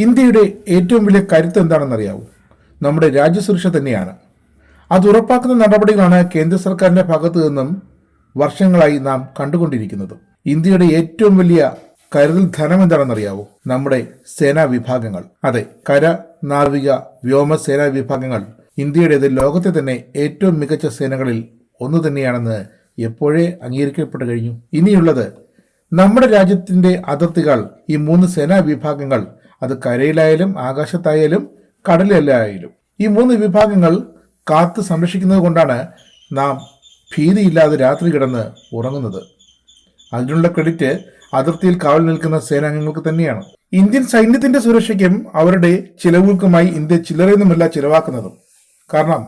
ഇന്ത്യയുടെ ഏറ്റവും വലിയ കരുത്ത് എന്താണെന്നറിയാവൂ? നമ്മുടെ രാജ്യസുരക്ഷ തന്നെയാണ്. അത് ഉറപ്പാക്കുന്ന നടപടികളാണ് കേന്ദ്ര സർക്കാരിന്റെ ഭാഗത്തു നിന്നും വർഷങ്ങളായി നാം കണ്ടുകൊണ്ടിരിക്കുന്നത്. ഇന്ത്യയുടെ ഏറ്റവും വലിയ കരുതൽ ധനം എന്താണെന്നറിയാവൂ? നമ്മുടെ സേനാ വിഭാഗങ്ങൾ. അതെ, കര, നാവിക, വ്യോമ സേനാ വിഭാഗങ്ങൾ ഇന്ത്യയുടേത് ലോകത്തെ തന്നെ ഏറ്റവും മികച്ച സേനകളിൽ ഒന്നു തന്നെയാണെന്ന് എപ്പോഴേ അംഗീകരിക്കപ്പെട്ടു കഴിഞ്ഞു. ഇനിയുള്ളത് നമ്മുടെ രാജ്യത്തിന്റെ അതിർത്തികൾ. ഈ 3 സേനാ വിഭാഗങ്ങൾ, അത് കരയിലായാലും ആകാശത്തായാലും കടലിലായാലും, ഈ 3 വിഭാഗങ്ങൾ കാത്ത് സംരക്ഷിക്കുന്നത് കൊണ്ടാണ് നാം ഭീതിയില്ലാതെ രാത്രി കിടന്ന് ഉറങ്ങുന്നത്. അതിനുള്ള ക്രെഡിറ്റ് അതിർത്തിയിൽ കാവൽ നിൽക്കുന്ന സേനാംഗങ്ങൾക്ക് തന്നെയാണ്. ഇന്ത്യൻ സൈന്യത്തിന്റെ സുരക്ഷയ്ക്കും അവരുടെ ചിലവുകൾക്കുമായി ഇന്ത്യ ചില്ലറയൊന്നുമല്ല ചിലവാക്കുന്നതും. കാരണം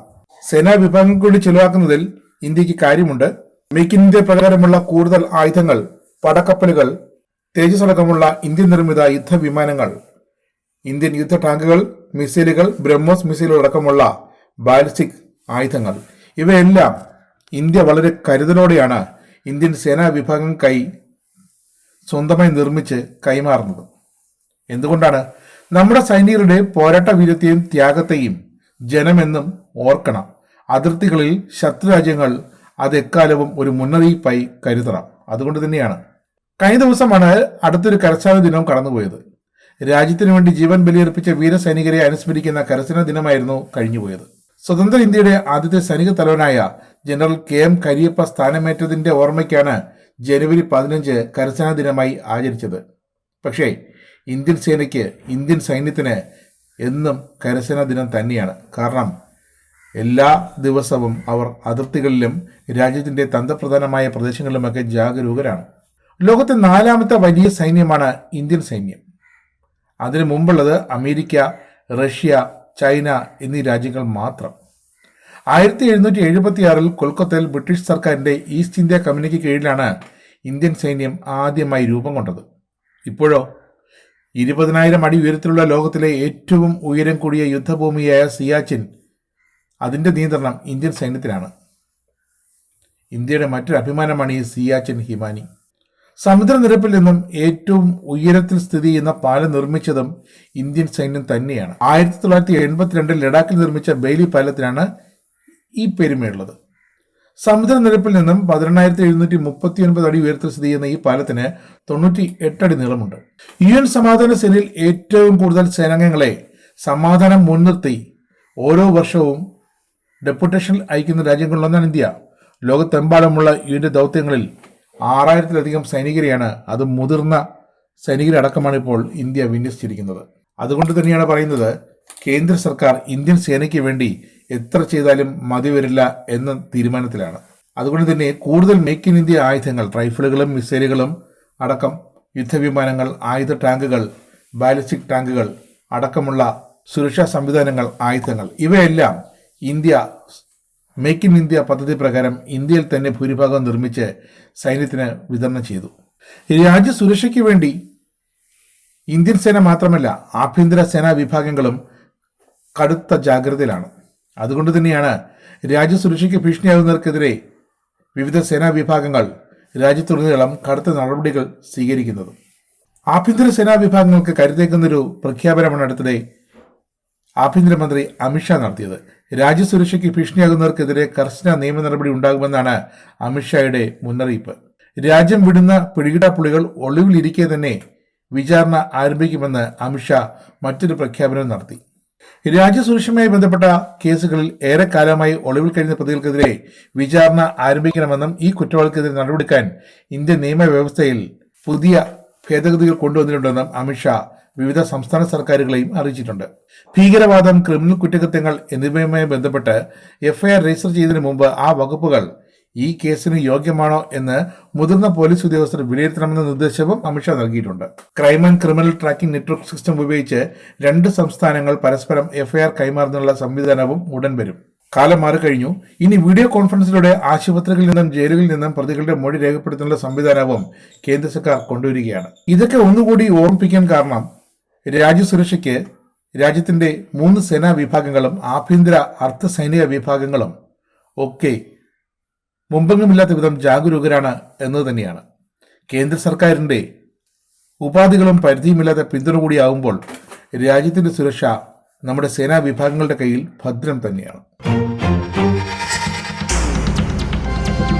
സേനാ വിഭാഗങ്ങൾക്ക് വേണ്ടി ചിലവാക്കുന്നതിൽ ഇന്ത്യക്ക് കാര്യമുണ്ട്. മേക്ക് ഇൻ ഇന്ത്യ പ്രകാരമുള്ള കൂടുതൽ ആയുധങ്ങൾ, പടക്കപ്പലുകൾ, തേജസ് അടക്കമുള്ള ഇന്ത്യൻ നിർമ്മിത യുദ്ധവിമാനങ്ങൾ, ഇന്ത്യൻ യുദ്ധ ടാങ്കുകൾ, മിസൈലുകൾ, ബ്രഹ്മോസ് മിസൈലുകൾ അടക്കമുള്ള ബാലിസ്റ്റിക് ആയുധങ്ങൾ, ഇവയെല്ലാം ഇന്ത്യ വളരെ കരുതലോടെയാണ് ഇന്ത്യൻ സേനാ വിഭാഗങ്ങൾക്കായി സ്വന്തമായി നിർമ്മിച്ച് കൈമാറുന്നത്. എന്തുകൊണ്ടാണ്? നമ്മുടെ സൈനികരുടെ പോരാട്ട വീര്യത്തെയും ത്യാഗത്തെയും ജനമെന്നും ഓർക്കണം. അതിർത്തികളിൽ ശത്രുരാജ്യങ്ങൾ അത് എക്കാലവും ഒരു മുന്നറിയിപ്പായി കരുതണം. അതുകൊണ്ട് തന്നെയാണ് കഴിഞ്ഞ ദിവസമാണ് അടുത്തൊരു കരസേനാ ദിനം കടന്നുപോയത്. രാജ്യത്തിനു വേണ്ടി ജീവൻ ബലിയർപ്പിച്ച വീരസൈനികരെ അനുസ്മരിക്കുന്ന കരസേനാ ദിനമായിരുന്നു കഴിഞ്ഞുപോയത്. സ്വതന്ത്ര ഇന്ത്യയുടെ ആദ്യത്തെ സൈനിക തലവനായ ജനറൽ KM കരിയപ്പ സ്ഥാനമേറ്റതിന്റെ ഓർമ്മയ്ക്കാണ് ജനുവരി 15 കരസേനാ ദിനമായി ആചരിച്ചത്. പക്ഷേ ഇന്ത്യൻ സേനയ്ക്ക്, ഇന്ത്യൻ സൈന്യത്തിന് എന്നും കരസേനാ ദിനം തന്നെയാണ്. കാരണം എല്ലാ ദിവസവും അവർ അതിർത്തികളിലും രാജ്യത്തിന്റെ തന്ത്രപ്രധാനമായ പ്രദേശങ്ങളിലുമൊക്കെ ജാഗരൂകരാണ്. ലോകത്തെ 4ാമത്തെ വലിയ സൈന്യമാണ് ഇന്ത്യൻ സൈന്യം. അതിനു മുമ്പുള്ളത് അമേരിക്ക, റഷ്യ, ചൈന എന്നീ രാജ്യങ്ങൾ മാത്രം. 1776 കൊൽക്കത്തയിൽ ബ്രിട്ടീഷ് സർക്കാരിന്റെ ഈസ്റ്റ് ഇന്ത്യ കമ്പനിക്ക് കീഴിലാണ് ഇന്ത്യൻ സൈന്യം ആദ്യമായി രൂപം കൊണ്ടത്. ഇപ്പോഴോ 20,000 അടി ഉയരത്തിലുള്ള ലോകത്തിലെ ഏറ്റവും ഉയരം കൂടിയ യുദ്ധഭൂമിയായ സിയാച്ചിൻ, അതിന്റെ നിയന്ത്രണം ഇന്ത്യൻ സൈന്യത്തിനാണ്. ഇന്ത്യയുടെ മറ്റൊരു അഭിമാനമാണ് ഈ സിയാച്ചിൻ ഹിമാനി. സമുദ്രനിരപ്പിൽ നിന്നും ഏറ്റവും ഉയരത്തിൽ സ്ഥിതി ചെയ്യുന്ന പാലം നിർമ്മിച്ചതും ഇന്ത്യൻ സൈന്യം തന്നെയാണ്. 1982 ലഡാക്കിൽ നിർമ്മിച്ച ബെയ്ലി പാലത്തിനാണ് ഈ പെരുമയുള്ളത്. സമുദ്രനിരപ്പിൽ നിന്നും 18,739 അടി ഉയരത്തിൽ സ്ഥിതി ചെയ്യുന്ന ഈ പാലത്തിന് 98 അടി നീളമുണ്ട്. UN സമാധാന സേനയിൽ ഏറ്റവും കൂടുതൽ സേനാംഗങ്ങളെ സമാധാനം മുൻനിർത്തി ഓരോ വർഷവും ഡെപ്യൂട്ടേഷൻ അയക്കുന്ന രാജ്യങ്ങളിലൊന്നാണ് ഇന്ത്യ. ലോകത്തെമ്പാടുമുള്ള UN ദൗത്യങ്ങളിൽ 6000-ലധികം സൈനികരെയാണ്, അത് മുതിർന്ന സൈനികരടക്കമാണ് ഇപ്പോൾ ഇന്ത്യ വിന്യസിച്ചിരിക്കുന്നത്. അതുകൊണ്ട് തന്നെയാണ് പറയുന്നത്, കേന്ദ്ര സർക്കാർ ഇന്ത്യൻ സേനയ്ക്ക് വേണ്ടി എത്ര ചെയ്താലും മതി വരില്ല എന്ന തീരുമാനത്തിലാണ്. അതുകൊണ്ട് തന്നെ കൂടുതൽ മേക്ക് ഇൻ ഇന്ത്യ ആയുധങ്ങൾ, റൈഫിളുകളും മിസൈലുകളും അടക്കം യുദ്ധവിമാനങ്ങൾ, ആയുധ ടാങ്കുകൾ, ബാലിസ്റ്റിക് ടാങ്കുകൾ അടക്കമുള്ള സുരക്ഷാ സംവിധാനങ്ങൾ, ആയുധങ്ങൾ, ഇവയെല്ലാം ഇന്ത്യ മേക്ക് ഇൻ ഇന്ത്യ പദ്ധതി പ്രകാരം ഇന്ത്യയിൽ തന്നെ ഭൂരിഭാഗം നിർമ്മിച്ച് സൈന്യത്തിന് വിതരണം ചെയ്തു. രാജ്യസുരക്ഷയ്ക്ക് വേണ്ടി ഇന്ത്യൻ സേന മാത്രമല്ല, ആഭ്യന്തര സേനാ വിഭാഗങ്ങളും കടുത്ത ജാഗ്രതയിലാണ്. അതുകൊണ്ട് തന്നെയാണ് രാജ്യസുരക്ഷയ്ക്ക് ഭീഷണിയാകുന്നവർക്കെതിരെ വിവിധ സേനാ വിഭാഗങ്ങൾ രാജ്യത്തുടനീളം കടുത്ത നടപടികൾ സ്വീകരിക്കുന്നത്. ആഭ്യന്തര സേനാ വിഭാഗങ്ങൾക്ക് കരുതേക്കുന്നൊരു പ്രഖ്യാപനമാണ് അടുത്തിടെ ആഭ്യന്തരമന്ത്രി അമിത്ഷാ നടത്തിയത്. രാജ്യസുരക്ഷയ്ക്ക് ഭീഷണിയാകുന്നവർക്കെതിരെ കർശന നിയമ നടപടി ഉണ്ടാകുമെന്നാണ് അമിത്ഷായുടെ മുന്നറിയിപ്പ്. രാജ്യം വിടുന്ന പിടികിടാപ്പുള്ളികൾ ഒളിവിലിരിക്കെ തന്നെ വിചാരണ ആരംഭിക്കുമെന്ന് അമിത്ഷാ മറ്റൊരു പ്രഖ്യാപനം നടത്തി. രാജ്യസുരക്ഷയുമായി ബന്ധപ്പെട്ട കേസുകളിൽ ഏറെക്കാലമായി ഒളിവിൽ കഴിയുന്ന പ്രതികൾക്കെതിരെ വിചാരണ ആരംഭിക്കണമെന്നും ഈ കുറ്റവാളികൾക്കെതിരെ നടപടിയെടുക്കാൻ ഇന്ത്യൻ നിയമവ്യവസ്ഥയിൽ പുതിയ ഭേദഗതികൾ കൊണ്ടുവന്നിട്ടുണ്ടെന്നും അമിത്ഷാ വിവിധ സംസ്ഥാന സർക്കാരുകളെയും അറിയിച്ചിട്ടുണ്ട്. ഭീകരവാദം, ക്രിമിനൽ കുറ്റകൃത്യങ്ങൾ എന്നിവയുമായി ബന്ധപ്പെട്ട് FIR രജിസ്റ്റർ ചെയ്തതിനു മുമ്പ് ആ വകുപ്പുകൾ ഈ കേസിന് യോഗ്യമാണോ എന്ന് മുതിർന്ന പോലീസ് ഉദ്യോഗസ്ഥർ വിലയിരുത്തണമെന്ന നിർദ്ദേശവും അമിത്ഷാ നൽകിയിട്ടുണ്ട്. Crime and criminal tracking network system ഉപയോഗിച്ച് 2 സംസ്ഥാനങ്ങൾ പരസ്പരം FIR കൈമാറുന്നതിനുള്ള സംവിധാനവും ഉടൻ വരും. കാലം മാറിക്കഴിഞ്ഞു. ഇനി വീഡിയോ കോൺഫറൻസിലൂടെ ആശുപത്രികളിൽ നിന്നും ജയിലുകളിൽ നിന്നും പ്രതികളുടെ മൊഴി രേഖപ്പെടുത്തുന്ന സംവിധാനവും കേന്ദ്ര സർക്കാർ കൊണ്ടുവരികയാണ്. ഇതൊക്കെ ഒന്നുകൂടി ഓർമ്മിപ്പിക്കാൻ കാരണം, രാജ്യസുരക്ഷയ്ക്ക് രാജ്യത്തിന്റെ 3 സേനാ വിഭാഗങ്ങളും ആഭ്യന്തര അർദ്ധ സൈനിക വിഭാഗങ്ങളും ഒക്കെ മുമ്പെങ്ങുമില്ലാത്ത വിധം ജാഗരൂകരാണ് എന്നത് തന്നെയാണ്. കേന്ദ്ര സർക്കാരിന്റെ ഉപാധികളും പരിധിയുമില്ലാത്ത പിന്തുണ കൂടിയാകുമ്പോൾ രാജ്യത്തിൻ്റെ സുരക്ഷ നമ്മുടെ സേനാ വിഭാഗങ്ങളുടെ കയ്യിൽ ഭദ്രം തന്നെയാണ്.